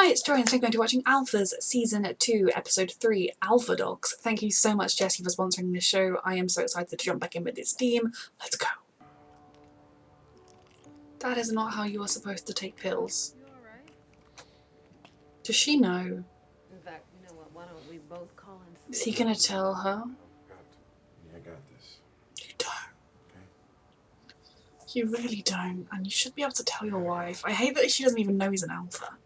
Hi, it's Joy and thank you for watching Alpha's Season 2, Episode 3, Alpha Dogs. Thank you so much, Jessie, for sponsoring this show. I am so excited to jump back in with this team. Let's go. That is not how you are supposed to take pills. You alright? Does she know? In fact, you know what? Why don't we both call in Is sick? he gonna tell her? I got this. You don't. Okay. You really don't, and you should be able to tell your wife. I hate that she doesn't even know he's an alpha.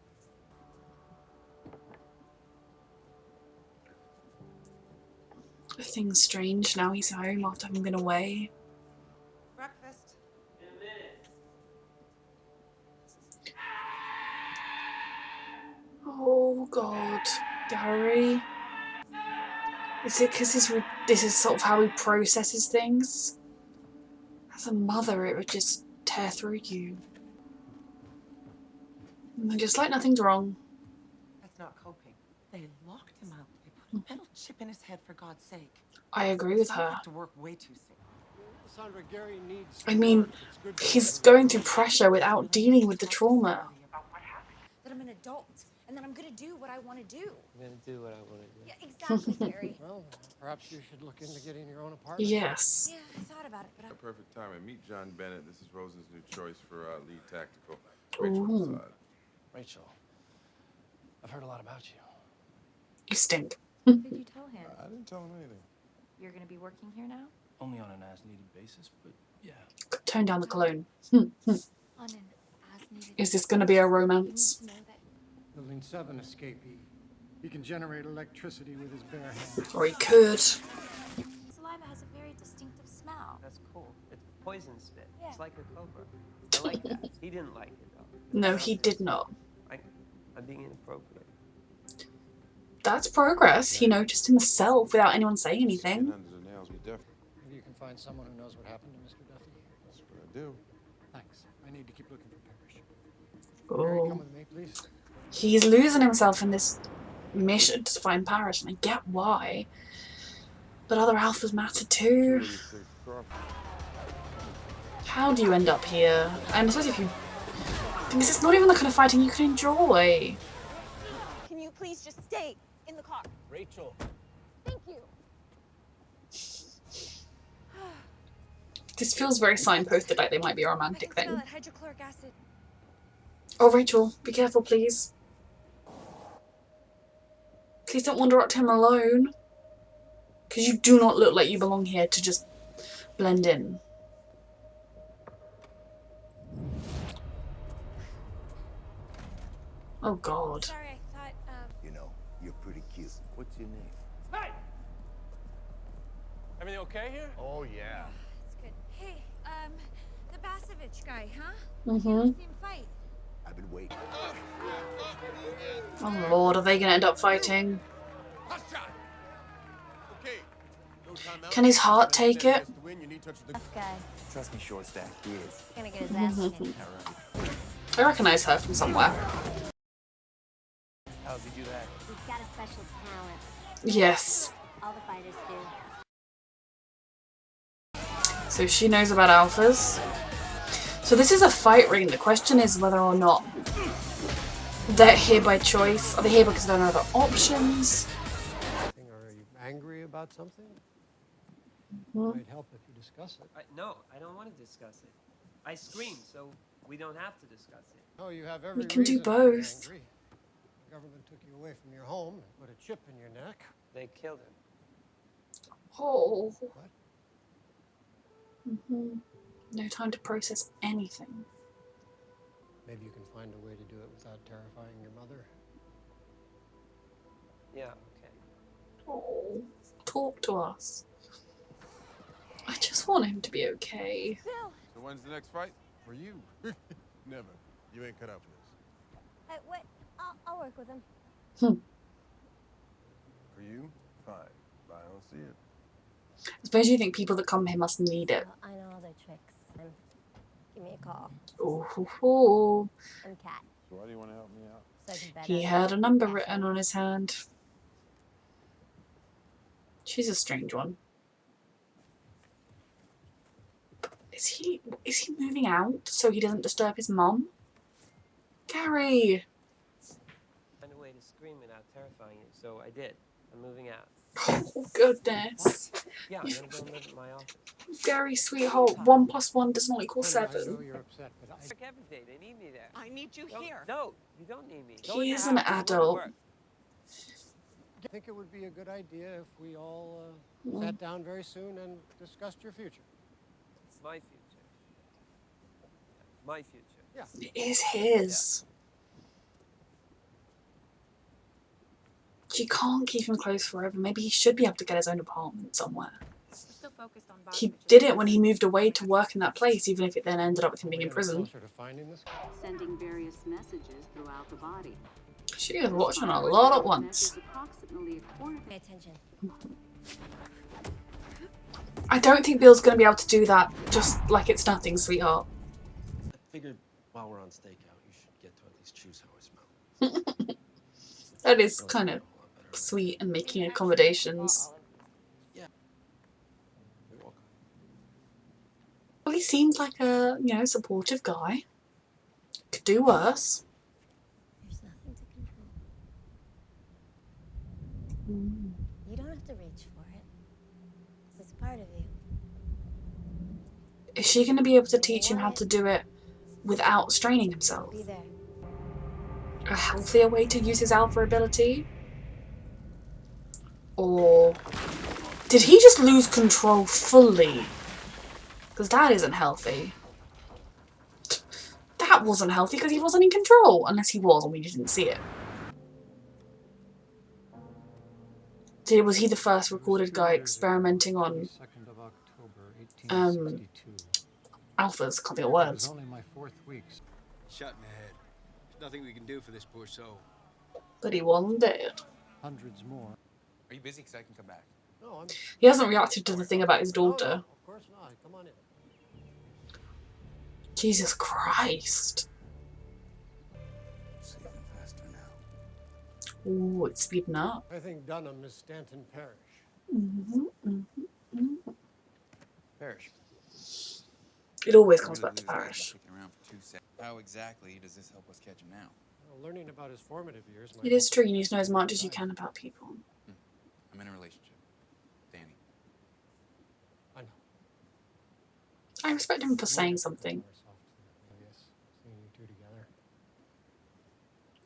Things strange now he's home after having been away. Breakfast. In a minute. Oh god, Gary. Is it because this is sort of how he processes things? As a mother, it would just tear through you. And just like nothing's wrong. That's not coping. They locked him out. They put a metal chip in his head, for God's sake. I agree with her. To work way too soon. Sandra, Gary needs I mean, he's going through pressure without dealing with the trauma. That I'm an adult and that I'm gonna do what I want to do. I'm gonna do what I want to do. Yeah, exactly, Gary. Well, perhaps you should look into getting your own apartment. Yes. Yeah, I thought about it, but A perfect time. And meet John Bennett. This is Rosen's new choice for lead tactical. Ooh. Rachel, I've heard a lot about you. You stink. what did you tell him? I didn't tell him anything. You're gonna be working here now? Only on an as-needed basis, but yeah. Tone down the cologne. On an as-needed. Is this gonna be a romance? You know that Building 7 escapee. He can generate electricity with his bare hands. Or he could. saliva has a very distinctive smell. That's cool. It's poison spit. Yeah. It's like a cobra. I like that. He didn't like it though. No, he did not. I'm being inappropriate. That's progress. He noticed himself without anyone saying anything. Skin under the nails, you definitely. Maybe you can find someone who knows what happened to Mr. Duffy. That's what I do. Thanks. I need to keep looking for Parrish. Gary, come Oh. with me, please. He's losing himself in this mission to find Parrish, and I get why. But other alphas matter too. Really safe Crawford. How do you end up here? And I suppose if you... Because it's not even the kind of fighting you can enjoy. Can you please just stay in the car? Rachel. Thank you. This feels very signposted, like they might be a I romantic can smell thing. that hydrochloric acid. Oh, Rachel, be careful, please. Please don't wander up to him alone. Because you do not look like you belong here to just blend in. Oh, God. Sorry, I thought, You know, you're pretty cute. What's your name? Hey! Everything okay here? Oh, yeah. it's good. Hey, the Basovich guy, huh? Mm-hmm. Never seen him fight. I've been waiting. Oh, Lord, are they going to end up fighting? Hot shot! Okay. No timeout. Can his heart take it? To win, you need to touch the Tough guy. Trust me, short stack, he is. Gonna get his ass kicked. All right. I recognise her from somewhere. How does he do that? He's got a special talent. Yes. All the fighters do. So she knows about alphas. So this is a fight ring. The question is whether or not they're here by choice. Are they here because there are no other options? Are you angry about something? Hmm? It might help if you discuss it. No, I don't want to discuss it. I scream, so we don't have to discuss it. Oh, you have every We can do reason to be both. angry. The government took you away from your home and put a chip in your neck. They killed him. Oh. What? No time to process anything. Maybe you can find a way to do it without terrifying your mother. Yeah, okay. Oh, talk to us. I just want him to be okay. Bill! So when's the next fight? For you? Never. You ain't cut out for this. What? I'll work with him. For you? Fine. But I don't see it. I suppose you think people that come here must need it. Well, I know all their tricks. And give me a call. Oh, I'm Kat. So why do you want to help me out? So I can bet he on had a number written on his hand. She's a strange one. Is he moving out so he doesn't disturb his mum? Gary! way to scream without terrifying you, so I did. I'm moving out. Oh, goodness. Yeah, I'm gonna go live at my office. Gary, sweetheart, 1 + 1 does not equal Honey, I know 7. you're upset, but Work every day. They need me there. I need you Don't- here. No, you don't need me. Go in He your is an house. I'm going to adult. work. I think it would be a good idea if we all Mm. sat down very soon and discussed your future. My future. My future. Yeah. It is his. She can't keep him close forever. Maybe he should be able to get his own apartment somewhere. We're still focused on He did it when he moved away to work in that place, even if it then ended up with him being in prison. Closer to finding this. Sending various messages throughout the body. She is watching a lot at once. Approximately a quarter. Pay attention. I don't think Bill's going to be able to do that just like it's nothing, sweetheart. I figured while we're on stakeout, you should get to at least choose how I smell. That is kind of sweet and making accommodations. Yeah. You're welcome. Well, he seems like a, you know, supportive guy. Could do worse. There's nothing to control. Mm. You don't have to reach for it. 'Cause it's part of you. Is she going to be able to teach him how to do it without straining himself? Be there. A healthier way to use his alpha ability? Or did he just lose control fully? Because that isn't healthy. That wasn't healthy because he wasn't in control. Unless he was and we didn't see it. Was he the first recorded guy experimenting on 2nd of October, 1862. alphas? Can't think of It was words. only my 4th week. Shot in the head. There's nothing we can do for this poor soul. But he wasn't dead. Hundreds more. Are you busy? Because I can come back. No, I'm. He hasn't reacted to the thing about his No, daughter. no, of course not. Come on in. Jesus Christ. It's even faster now. Ooh, it's speeding up. I think Dunham is Stanton Parish. Parrish. It always I'm comes gonna back to lose this guy Parrish. kicking around for 2 seconds. How exactly does this help us catch him now? Well, learning about his formative years. It is true, you need to know as much as you can about people. I'm in a relationship. Danny. I know. I respect him for saying something. Seeing you two together.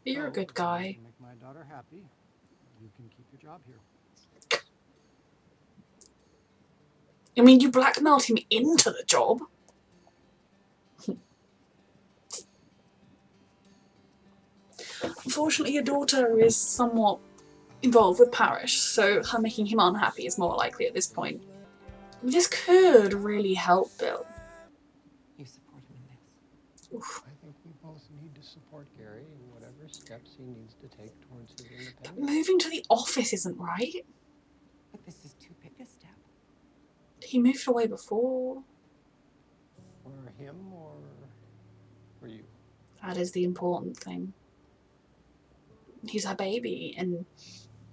You're a So, good if you guy. can make my daughter happy. You can keep your job here. I mean, you blackmailed him into the job. Unfortunately, your daughter is somewhat involved with Parrish, so her making him unhappy is more likely at this point. This could really help Bill. You support him in this. Oof. I think we both need to support Gary in whatever steps he needs to take towards his But independence. moving to the office isn't right. But this is too big a step. He moved away before. For him or for you? That is the important thing. He's her baby, and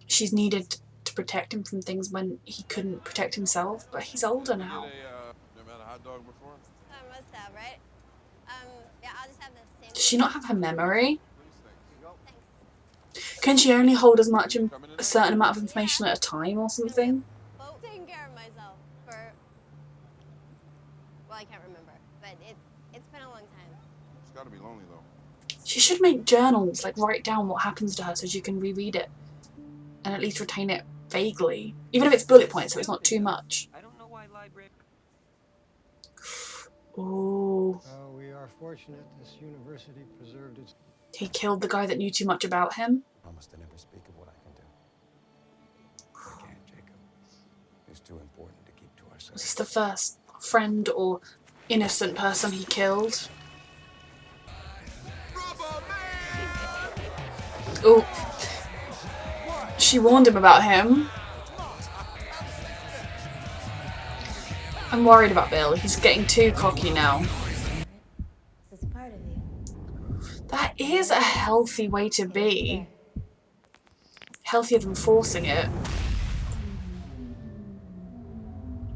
she's needed to protect him from things when he couldn't protect himself, but he's older now. Never had a hot dog before? I must have, right? Yeah, I'll just have the same. Does she not have her memory? Thanks. Can she only hold as much, a certain amount of information at a time or something? Well, taking care of myself for. Well, I can't remember, but it's been a long time. It's gotta be lonely, though. She should make journals, like write down what happens to her so she can reread it. And at least retain it vaguely. Even if it's bullet points, so it's not too much. I don't know why library. Ooh. We are fortunate this university preserved its. He killed the guy that knew too much about him. Promise to never speak of what I can do. I can't, Jacob. It's too important to keep to Was ourselves. this the first friend or innocent person he killed? Oh. She warned him about him. I'm worried about Bill. He's getting too cocky now. This is part of you. That is a healthy way to be. Healthier than forcing it.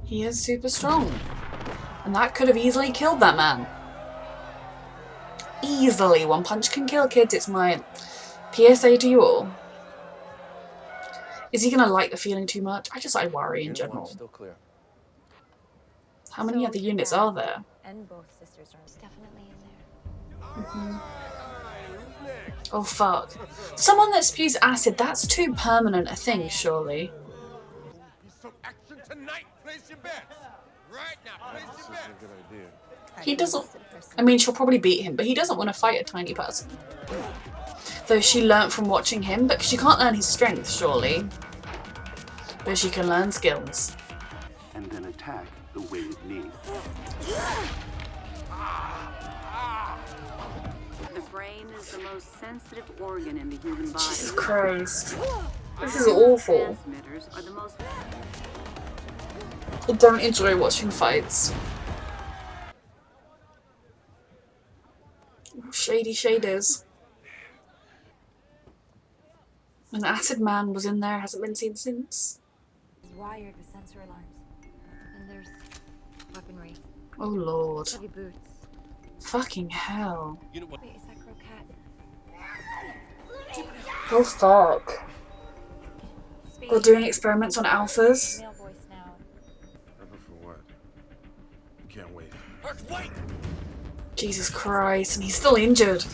He is super strong. And that could have easily killed that man. Easily. One punch can kill, kids. It's my PSA to you all. Is he gonna like the feeling too much? I worry in Unit general. 1 still clear. How many other units are there? And both sisters are Definitely in there. Mm-hmm. Oh fuck. Someone that spews acid, that's too permanent a thing, surely. Some action tonight. Place your bets. Right now, place your bets. This is a good idea. He doesn't... I mean, she'll probably beat him, but he doesn't want to fight a tiny person. Though she learnt from watching him, but she can't learn his strength, surely. But she can learn skills. And then attack the winged knee. The brain is the most sensitive organ in the human body. Jesus Christ. This is awful. Transmitters are the most... I don't enjoy watching fights. Shady shaders. An acid man was in there, hasn't been seen since. It's wired with sensor alarms. And there's weaponry. Oh lord. Heavy boots. Fucking hell. Wait, is that croquette? Oh fuck. Speed. We're doing experiments on alphas. Male voice now. Remember for what? Can't wait. Jesus Christ, and he's still injured.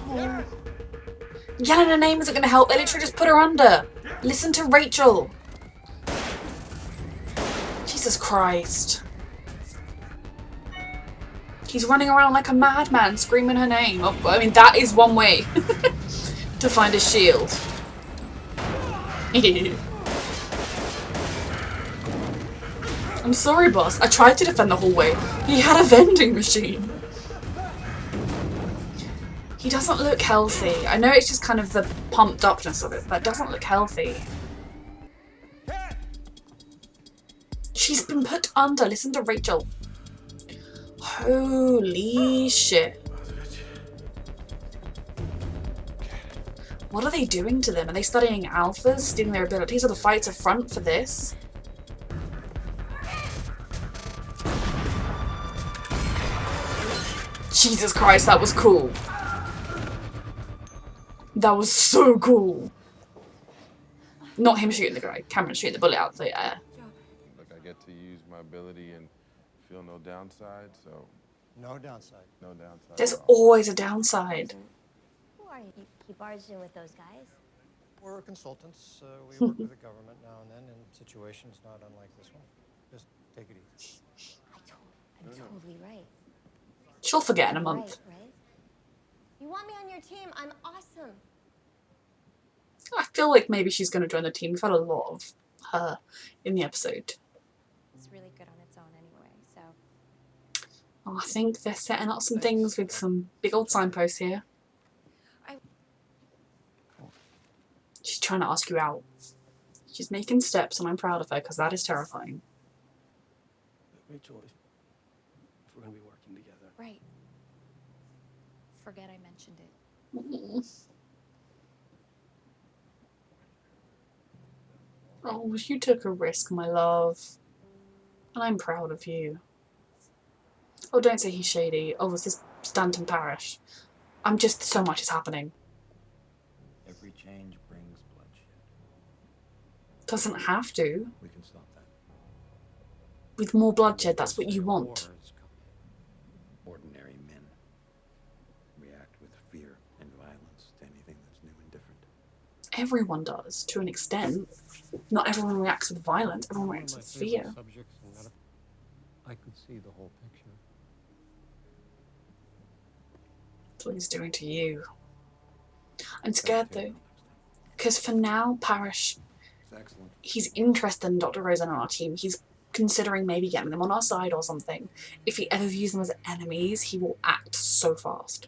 Oh. Yelling her name isn't going to help. They literally just put her under. Listen to Rachel. Jesus Christ. He's running around like a madman screaming her name. Oh, I mean, that is one way to find a shield. I'm sorry, boss. I tried to defend the hallway. He had a vending machine. He doesn't look healthy. I know it's just kind of the pumped upness of it, but it doesn't look healthy. She's been put under. Listen to Rachel. Holy shit. What are they doing to them? Are they studying alphas, stealing their abilities? Are the fights a front for this? Jesus Christ, that was cool. That was so cool. Not him shooting the guy. Cameron shooting the bullet out the air. Look, I get to use my ability and feel no downside, so... No downside. No downside. There's always a downside. Who are you? He barged in with those guys. We're consultants. We work with the government now and then in situations not unlike this one. Just take it easy. I'm totally right. She'll forget in a month. Right? You want me on your team? I'm awesome. I feel like maybe she's going to join the team. We've had a lot of her in the episode. It's really good on its own anyway, so. Oh, I think they're setting up some things with some big old signposts here. She's trying to ask you out. She's making steps and I'm proud of her because that is terrifying. Rachel, if we're going to be working together. Right. Forget I mentioned it. Oh, you took a risk, my love. And I'm proud of you. Oh, don't say he's shady. Oh, was this Stanton Parish? I'm just... so much is happening. Every change brings bloodshed. Doesn't have to. We can stop that. With more bloodshed, that's what you want. Wars come. Ordinary men react with fear and violence to anything that's new and different. Everyone does, to an extent. Not everyone reacts with violence, everyone reacts with fear. I could see the whole picture. That's what he's doing to you. I'm scared though. Because for now, Parish, he's interested in Dr. Rosen on our team. He's considering maybe getting them on our side or something. If he ever views them as enemies, he will act so fast.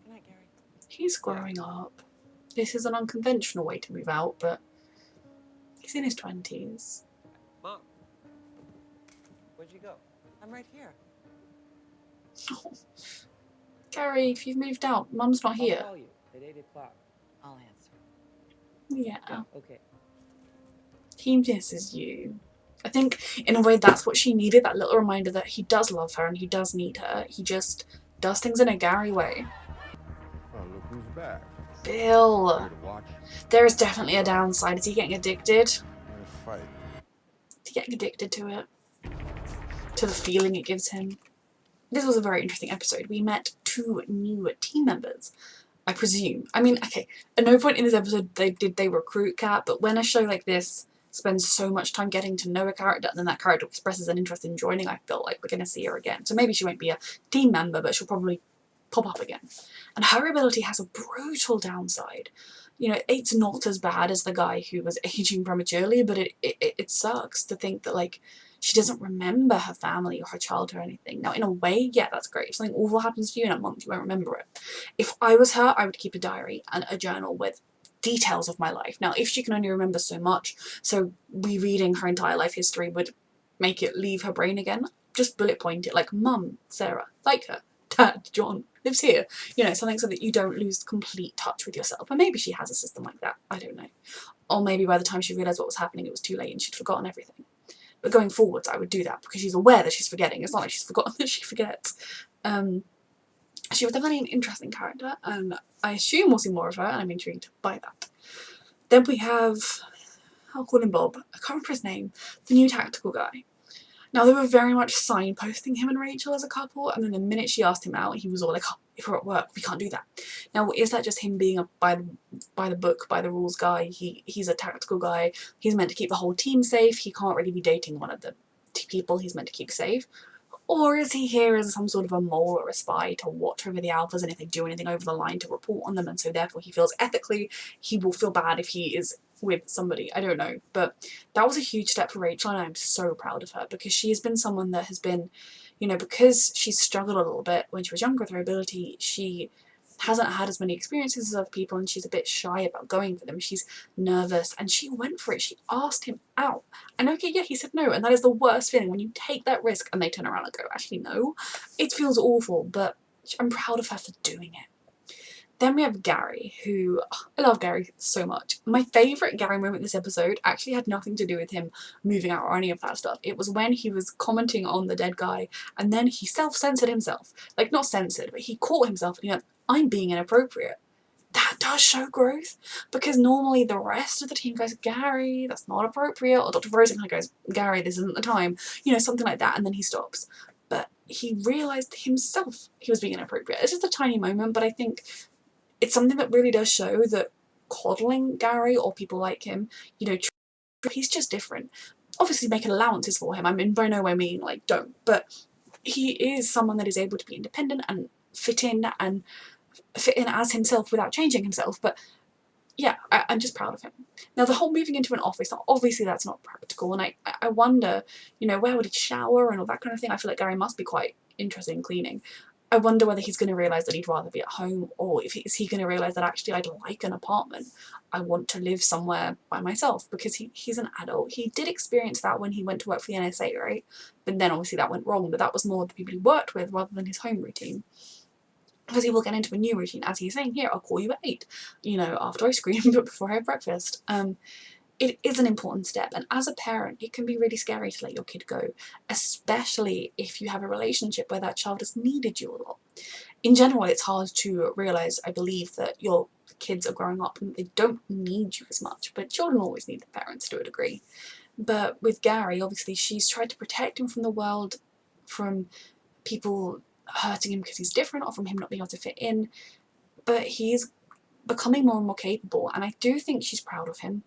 Good night, Gary. He's growing up. This is an unconventional way to move out, but he's in his 20s. Mom, where'd you go? I'm right here. Oh. Gary, if you've moved out, Mum's not here. I'll call you at 8 o'clock. I'll answer. Yeah. Okay. He misses you. I think, in a way, that's what she needed, that little reminder that he does love her and he does need her. He just does things in a Gary way. Oh, look who's back. Bill. Here to watch. There is definitely a downside. Is he getting addicted? Here to fight. Is he getting addicted to it? To the feeling it gives him? This was a very interesting episode. We met 2 new team members, I presume. I mean, okay, at no point in this episode did they recruit Kat, but when a show like this spends so much time getting to know a character and then that character expresses an interest in joining, I feel like we're going to see her again. So maybe she won't be a team member, but she'll probably pop up again. And her ability has a brutal downside. You know, it's not as bad as the guy who was aging prematurely, but it sucks to think that, like, she doesn't remember her family or her childhood or anything. Now, in a way, yeah, that's great. If something awful happens to you in a month, you won't remember it. If I was her, I would keep a diary and a journal with details of my life. Now, if she can only remember so much, so rereading her entire life history would make it leave her brain again, just bullet point it, like, Mum, Sarah, like her. Dad, John, lives here. You know, something so that you don't lose complete touch with yourself. And maybe she has a system like that. I don't know. Or maybe by the time she realised what was happening, it was too late and she'd forgotten everything. But going forwards, I would do that because she's aware that she's forgetting. It's not like she's forgotten that she forgets. She was definitely an interesting character, and I assume we'll see more of her, and I'm intrigued by that. Then we have, I'll call him Bob, I can't remember his name, the new tactical guy. Now, they were very much signposting him and Rachel as a couple, and then the minute she asked him out, he was all like, oh, if we're at work, we can't do that. Now, is that just him being a by the book, by the rules guy? He's a tactical guy. He's meant to keep the whole team safe. He can't really be dating one of the people he's meant to keep safe. Or is he here as some sort of a mole or a spy to watch over the alphas, and if they do anything over the line to report on them, and so therefore he feels ethically he will feel bad if he is with somebody? I don't know. But that was a huge step for Rachel, and I'm so proud of her because she has been someone that has been, you know, because she's struggled a little bit when she was younger with her ability, she hasn't had as many experiences as other people, and she's a bit shy about going for them. She's nervous, and she went for it. She asked him out, and okay, yeah, he said no, and that is the worst feeling when you take that risk and they turn around and go, actually no. It feels awful, but I'm proud of her for doing it. Then we have Gary, who, I love Gary so much. My favourite Gary moment in this episode actually had nothing to do with him moving out or any of that stuff. It was when he was commenting on the dead guy, and then he self-censored himself. Like, not censored, but he caught himself and he went, I'm being inappropriate. That does show growth, because normally the rest of the team goes, Gary, that's not appropriate, or Dr. Rosen goes, Gary, this isn't the time, you know, something like that, and then he stops. But he realised himself he was being inappropriate. It's just a tiny moment, but I think it's something that really does show that coddling Gary or people like him, you know, he's just different. Obviously making allowances for him, I mean, by no way mean, like, don't, but he is someone that is able to be independent and fit in as himself without changing himself. But yeah, I'm just proud of him. Now, the whole moving into an office, obviously that's not practical, and I wonder, you know, where would he shower and all that kind of thing. I feel like Gary must be quite interested in cleaning. I wonder whether he's going to realise that he'd rather be at home, or is he going to realise that actually I'd like an apartment. I want to live somewhere by myself, because he's an adult. He did experience that when he went to work for the NSA, right? But then obviously that went wrong, but that was more the people he worked with rather than his home routine. Because he will get into a new routine, as he's saying here, I'll call you at 8, you know, after I scream, but before I have breakfast. It is an important step, and as a parent, it can be really scary to let your kid go, especially if you have a relationship where that child has needed you a lot. In general, it's hard to realise, I believe, that your kids are growing up and they don't need you as much, but children always need their parents to a degree. But with Gary, obviously, she's tried to protect him from the world, from people hurting him because he's different, or from him not being able to fit in, but he's becoming more and more capable, and I do think she's proud of him,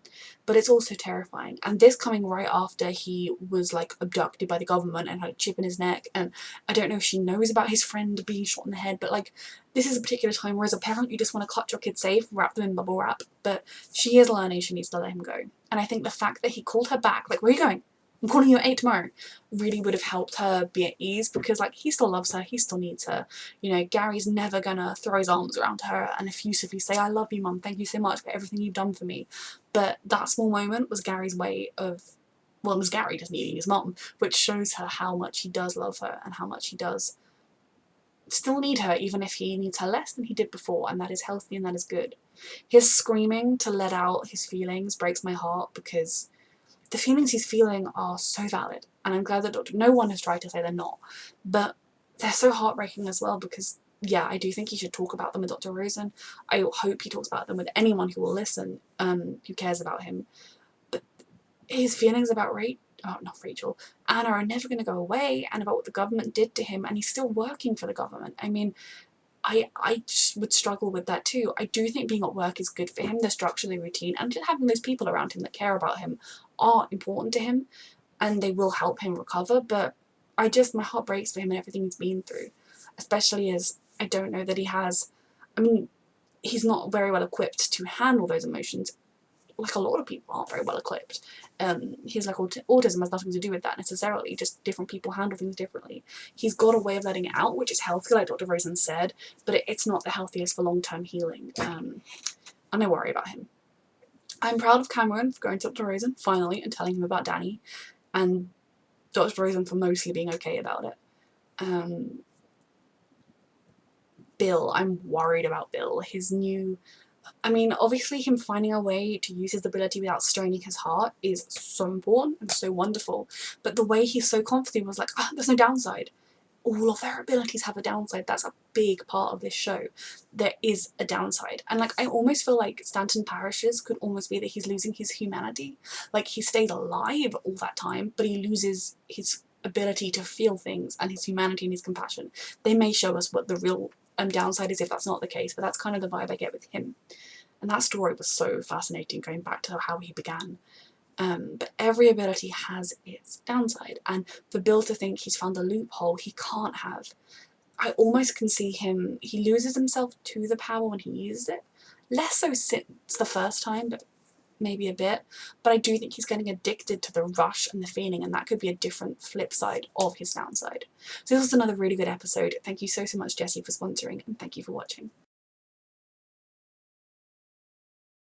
but it's also terrifying. And this coming right after he was like abducted by the government and had a chip in his neck, and I don't know if she knows about his friend being shot in the head, but like, this is a particular time where as a parent you just want to clutch your kid safe, wrap them in bubble wrap, but she is learning she needs to let him go. And I think the fact that he called her back, like, where are you going? I'm calling you at 8 tomorrow, really would have helped her be at ease, because like, he still loves her, he still needs her. You know, Gary's never gonna throw his arms around her and effusively say, I love you, Mum, thank you so much for everything you've done for me. But that small moment was Gary's way of, well, it was Gary just needing his mum, which shows her how much he does love her and how much he does still need her, even if he needs her less than he did before, and that is healthy and that is good. His screaming to let out his feelings breaks my heart, because the feelings he's feeling are so valid, and I'm glad that no one has tried to say they're not, but they're so heartbreaking as well, because yeah, I do think he should talk about them with Dr. Rosen. I hope he talks about them with anyone who will listen, who cares about him. But his feelings about Anna are never going to go away, and about what the government did to him, and he's still working for the government. I mean, I just would struggle with that too. I do think being at work is good for him, the structure, the routine, and just having those people around him that care about him are important to him, and they will help him recover. But my heart breaks for him and everything he's been through, especially as I don't know that he has, I mean, he's not very well equipped to handle those emotions. Like a lot of people aren't very well equipped. He's like autism has nothing to do with that necessarily, just different people handle things differently. He's got a way of letting it out, which is healthy, like Dr. Rosen said, but it's not the healthiest for long-term healing, and I worry about him. I'm proud of Cameron for going to Dr. Rosen, finally, and telling him about Danny, and Dr. Rosen for mostly being okay about it. Bill, I'm worried about Bill. Obviously him finding a way to use his ability without straining his heart is so important and so wonderful, but the way he's so confident was like, there's no downside. All of their abilities have a downside. That's a big part of this show. There is a downside. And I almost feel like Stanton Parrish's could almost be that he's losing his humanity. Like, he stays alive all that time, but he loses his ability to feel things and his humanity and his compassion. They may show us what the real downside is if that's not the case, but that's kind of the vibe I get with him. And that story was so fascinating, going back to how he began. But every ability has its downside, and for Bill to think he's found a loophole he can't have, I almost can see him, he loses himself to the power when he uses it. Less so since the first time, but maybe a bit. But I do think he's getting addicted to the rush and the feeling, and that could be a different flip side of his downside. So this was another really good episode. Thank you so much, Jessie, for sponsoring, and thank you for watching.